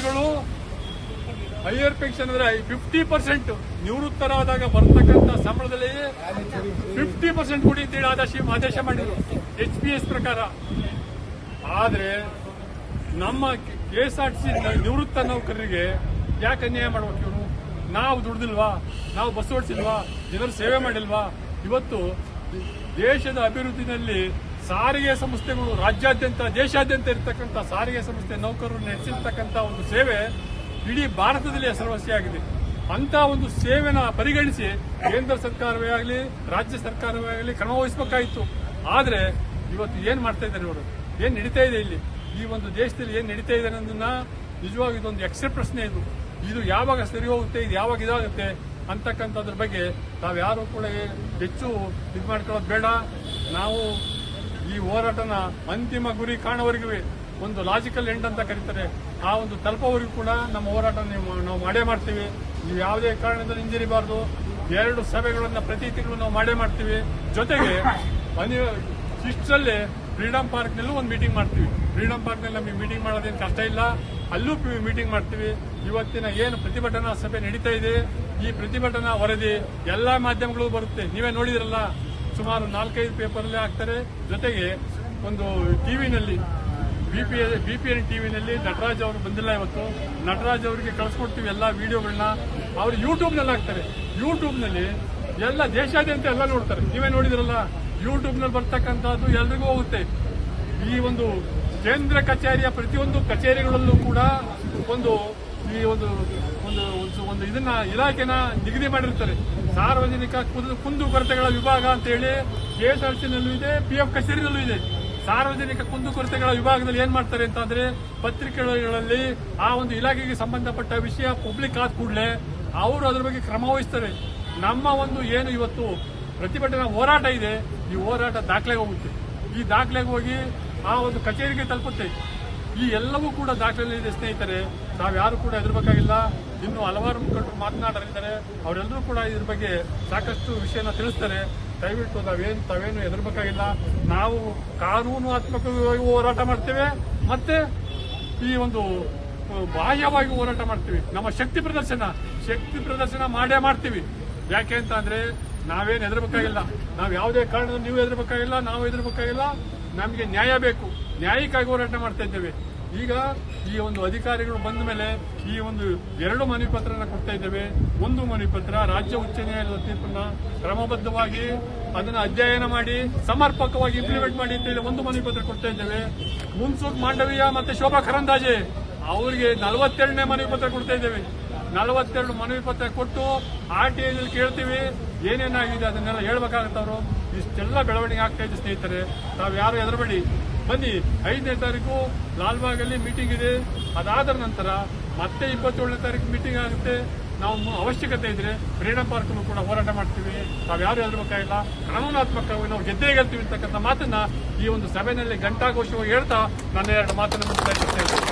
ಅಧಿಕಾರಿಗಳು higher pension ಅಂದ್ರೆ 50% ನಿವೃತ್ತರಾದಾಗ ಬರ್ತಕ್ಕಂಥ ಸಂಬಳದಲ್ಲಿ 50% ಕೊಡಿ ಅಂತೇಳಿ ಆದೇಶ ಮಾಡಿದ್ರು HPS ಪ್ರಕಾರ. ಆದ್ರೆ ನಮ್ಮ KSRTC ನಿವೃತ್ತ ನೌಕರರಿಗೆ ಯಾಕೆ ಅನ್ಯಾಯ ಮಾಡ್ಬೇಕು ಇವರು? ನಾವು ದುಡ್ದಿಲ್ವಾ? ನಾವು ಬಸ್ ಓಡಿಸಿಲ್ವಾ? ಜನರ ಸೇವೆ ಮಾಡಿಲ್ವಾ? ಇವತ್ತು ದೇಶದ ಅಭಿವೃದ್ಧಿನಲ್ಲಿ ಸಾರಿಗೆ ಸಂಸ್ಥೆಗಳು ರಾಜ್ಯಾದ್ಯಂತ ದೇಶಾದ್ಯಂತ ಇರತಕ್ಕಂಥ ಸಾರಿಗೆ ಸಂಸ್ಥೆ ನೌಕರರು ನಡೆಸಿರ್ತಕ್ಕಂಥ ಒಂದು ಸೇವೆ ಇಡೀ ಭಾರತದಲ್ಲಿ ಹೆಸರುವಾಸಿಯಾಗಿದೆ. ಅಂತ ಒಂದು ಸೇವೆನ ಪರಿಗಣಿಸಿ ಕೇಂದ್ರ ಸರ್ಕಾರವೇ ಆಗಲಿ ರಾಜ್ಯ ಸರ್ಕಾರವೇ ಆಗಲಿ ಕ್ರಮ ವಹಿಸಬೇಕಾಯಿತು. ಆದ್ರೆ ಇವತ್ತು ಏನ್ ಮಾಡ್ತಾ ಇದ್ದಾರೆ ಇವರು? ಏನ್ ನಡೀತಾ ಇದೆ ಇಲ್ಲಿ ಈ ಒಂದು ದೇಶದಲ್ಲಿ ಏನ್ ನಡೀತಾ ಇದೆ ಅನ್ನೋದನ್ನ ನಿಜವಾಗಿ ಇದೊಂದು ಯಕ್ಷ ಪ್ರಶ್ನೆ. ಇದು ಯಾವಾಗ ಸರಿ ಹೋಗುತ್ತೆ, ಇದು ಯಾವಾಗ ಇದಾಗುತ್ತೆ ಅಂತಕ್ಕಂಥದ್ರ ಬಗ್ಗೆ ತಾವ್ಯಾರು ಕೂಡ ಹೆಚ್ಚು ಇದು ಮಾಡ್ಕೊಳ್ಳೋದು ಬೇಡ. ನಾವು ಈ ಹೋರಾಟನ ಅಂತಿಮ ಗುರಿ ಕಾಣುವವರೆಗೂ ಒಂದು ಲಾಜಿಕಲ್ ಎಂಡ್ ಅಂತ ಕರೀತಾರೆ, ಆ ಒಂದು ತಲುಪೋವರೆಗೂ ಕೂಡ ನಮ್ಮ ಹೋರಾಟ ನಾವು ಮಾಡೇ ಮಾಡ್ತೀವಿ. ನೀವು ಯಾವುದೇ ಕಾರಣದಲ್ಲಿ ಹಿಂಜರಿಬಾರದು. 2 ಸಭೆಗಳನ್ನ ಪ್ರತಿ ತಿಂಗಳು ನಾವು ಮಾಡೇ ಮಾಡ್ತೀವಿ. ಜೊತೆಗೆ ಇಷ್ಟರಲ್ಲೇ ಫ್ರೀಡಂ ಪಾರ್ಕ್ನಲ್ಲೂ ಒಂದು ಮೀಟಿಂಗ್ ಮಾಡ್ತೀವಿ. ಫ್ರೀಡಂ ಪಾರ್ಕ್ನಲ್ಲಿ ನಮಗೆ ಮೀಟಿಂಗ್ ಮಾಡೋದೇನು ಕಷ್ಟ ಇಲ್ಲ, ಅಲ್ಲೂ ಮೀಟಿಂಗ್ ಮಾಡ್ತೀವಿ. ಇವತ್ತಿನ ಏನು ಪ್ರತಿಭಟನಾ ಸಭೆ ನಡೀತಾ ಇದೆ, ಈ ಪ್ರತಿಭಟನಾ ವರದಿ ಎಲ್ಲಾ ಮಾಧ್ಯಮಗಳು ಬರುತ್ತೆ. ನೀವೇ ನೋಡಿದ್ರಲ್ಲ, ಸುಮಾರು 4-5 ಪೇಪರ್ಲ್ಲೇ ಹಾಕ್ತಾರೆ. ಜೊತೆಗೆ ಒಂದು ಟಿವಿನಲ್ಲಿ BPN ಟಿವಿನಲ್ಲಿ ನಟರಾಜ್ ಅವರು ಬಂದಿಲ್ಲ. ಇವತ್ತು ನಟರಾಜ್ ಅವರಿಗೆ ಕಳಿಸ್ಕೊಡ್ತೀವಿ ಎಲ್ಲಾ ವಿಡಿಯೋಗಳನ್ನ. ಅವರು ಯೂಟ್ಯೂಬ್ನಲ್ಲಿ ಹಾಕ್ತಾರೆ. ಯೂಟ್ಯೂಬ್ನಲ್ಲಿ ಎಲ್ಲ ದೇಶಾದ್ಯಂತ ಎಲ್ಲ ನೋಡ್ತಾರೆ. ನೀವೇ ನೋಡಿದ್ರಲ್ಲ, ಯೂಟ್ಯೂಬ್ನಲ್ಲಿ ಬರ್ತಕ್ಕಂಥದ್ದು ಎಲ್ರಿಗೂ ಹೋಗುತ್ತೆ. ಈ ಒಂದು ಕೇಂದ್ರ ಕಚೇರಿಯ ಪ್ರತಿಯೊಂದು ಕಚೇರಿಗಳಲ್ಲೂ ಕೂಡ ಈ ಒಂದು ಇದನ್ನ ಇಲಾಖೆನ ನಿಗದಿ ಮಾಡಿರ್ತಾರೆ. ಸಾರ್ವಜನಿಕ ಕುಂದುಕೊರತೆಗಳ ವಿಭಾಗ ಅಂತ ಹೇಳಿ KSRTCನಲ್ಲೂ ಇದೆ, PF ಕಚೇರಿನಲ್ಲೂ ಇದೆ. ಸಾರ್ವಜನಿಕ ಕುಂದುಕೊರತೆಗಳ ವಿಭಾಗದಲ್ಲಿ ಏನ್ ಮಾಡ್ತಾರೆ ಅಂತಂದ್ರೆ, ಪತ್ರಿಕೆಗಳಲ್ಲಿ ಆ ಒಂದು ಇಲಾಖೆಗೆ ಸಂಬಂಧಪಟ್ಟ ವಿಷಯ ಪಬ್ಲಿಕ್ ಆದ ಕೂಡಲೇ ಅವರು ಅದ್ರ ಬಗ್ಗೆ ಕ್ರಮ ವಹಿಸ್ತಾರೆ. ನಮ್ಮ ಒಂದು ಏನು ಇವತ್ತು ಪ್ರತಿಭಟನಾ ಹೋರಾಟ ಇದೆ, ಈ ಹೋರಾಟ ದಾಖಲೆಗೆ ಹೋಗುತ್ತೆ. ಈ ದಾಖಲೆಗೆ ಹೋಗಿ ಆ ಒಂದು ಕಚೇರಿಗೆ ತಲುಪುತ್ತೆ. ಈ ಎಲ್ಲವೂ ಕೂಡ ದಾಖಲೆ ಇದೆ ಸ್ನೇಹಿತರೆ. ತಾವ್ಯಾರು ಕೂಡ ಹೆದರ್ಬೇಕಾಗಿಲ್ಲ. ಇನ್ನು ಹಲವಾರು ಮುಖಂಡರು ಮಾತನಾಡಲಿದ್ದಾರೆ, ಅವರೆಲ್ಲರೂ ಕೂಡ ಇದ್ರ ಬಗ್ಗೆ ಸಾಕಷ್ಟು ವಿಷಯನ ತಿಳಿಸ್ತಾರೆ. ದಯವಿಟ್ಟು ತಾವೇನು ಹೆದರ್ಬೇಕಾಗಿಲ್ಲ. ನಾವು ಕಾನೂನಾತ್ಮಕವಾಗಿ ಹೋರಾಟ ಮಾಡ್ತೇವೆ, ಮತ್ತೆ ಈ ಒಂದು ಬಾಹ್ಯವಾಗಿ ಹೋರಾಟ ಮಾಡ್ತೀವಿ. ನಮ್ಮ ಶಕ್ತಿ ಪ್ರದರ್ಶನ ಮಾಡೇ ಮಾಡ್ತೀವಿ. ಯಾಕೆ ಅಂತ ಅಂದ್ರೆ ನಾವೇನು ಹೆದರ್ಬೇಕಾಗಿಲ್ಲ. ನಾವು ಯಾವುದೇ ಕಾರಣದಲ್ಲಿ ನೀವು ಹೆದರ್ಬೇಕಾಗಿಲ್ಲ, ನಾವು ಹೆದರ್ಬೇಕಾಗಿಲ್ಲ. ನಮಗೆ ನ್ಯಾಯ ಬೇಕು, ನ್ಯಾಯಕ್ಕಾಗಿ ಹೋರಾಟ ಮಾಡ್ತಾ ಇದ್ದೇವೆ. ಈಗ ಈ ಒಂದು ಅಧಿಕಾರಿಗಳು ಬಂದ ಮೇಲೆ ಈ ಒಂದು 2 ಮನವಿ ಪತ್ರನ ಕೊಡ್ತಾ ಇದ್ದೇವೆ. ಒಂದು ಮನವಿ ಪತ್ರ ರಾಜ್ಯ ಉಚ್ಚ ನ್ಯಾಯಾಲಯದ ತೀರ್ಪನ್ನ ಕ್ರಮಬದ್ಧವಾಗಿ ಅದನ್ನ ಅಧ್ಯಯನ ಮಾಡಿ ಸಮರ್ಪಕವಾಗಿ ಇಂಪ್ಲಿಮೆಂಟ್ ಮಾಡಿ ಅಂತ ಹೇಳಿ ಒಂದು ಮನವಿ ಪತ್ರ ಕೊಡ್ತಾ ಇದ್ದೇವೆ. ಮುನ್ಸೂಕ್ ಮಾಂಡವೀಯ ಮತ್ತೆ ಶೋಭಾ ಕರಂದಾಜೆ ಅವರಿಗೆ 42ನೇ ಮನವಿ ಪತ್ರ ಕೊಡ್ತಾ ಇದ್ದೇವೆ. 42 ಮನವಿ ಪತ್ರ ಕೊಟ್ಟು RTIನಲ್ಲಿ ಕೇಳ್ತೀವಿ ಏನೇನಾಗಿದೆ ಅದನ್ನೆಲ್ಲ ಹೇಳ್ಬೇಕಾಗತ್ತವರು. ಇಷ್ಟೆಲ್ಲ ಬೆಳವಣಿಗೆ ಆಗ್ತಾ ಇದೆ ಸ್ನೇಹಿತರೆ. ತಾವ್ಯಾರು ಹೆದರಬೇಡಿ, ಬನ್ನಿ. 5ನೇ ತಾರೀಕು ಲಾಲ್ಬಾಗಲ್ಲಿ ಮೀಟಿಂಗ್ ಇದೆ. ಅದಾದ ನಂತರ ಮತ್ತೆ 27ನೇ ತಾರೀಕು ಮೀಟಿಂಗ್ ಆಗುತ್ತೆ. ನಾವು ಅವಶ್ಯಕತೆ ಇದ್ರೆ ಫ್ರೀಡಂ ಪಾರ್ಕ್ನು ಕೂಡ ಹೋರಾಟ ಮಾಡ್ತೀವಿ. ತಾವ್ಯಾರು ಹೆದರಬೇಕಾಗಿಲ್ಲ. ಕಾನೂನಾತ್ಮಕವಾಗಿ ನಾವು ಗೆದ್ದೇ ಗೆಲ್ತೀವಿ ಅಂತಕ್ಕಂಥ ಮಾತನ್ನ ಈ ಒಂದು ಸಭೆಯಲ್ಲಿ ಘಂಟಾಘೋಷವಾಗಿ ಹೇಳ್ತಾ ನನ್ನ 2 ಮಾತನ್ನು ಮುಗಿಸ್ತಾ ಇದ್ದೇನೆ.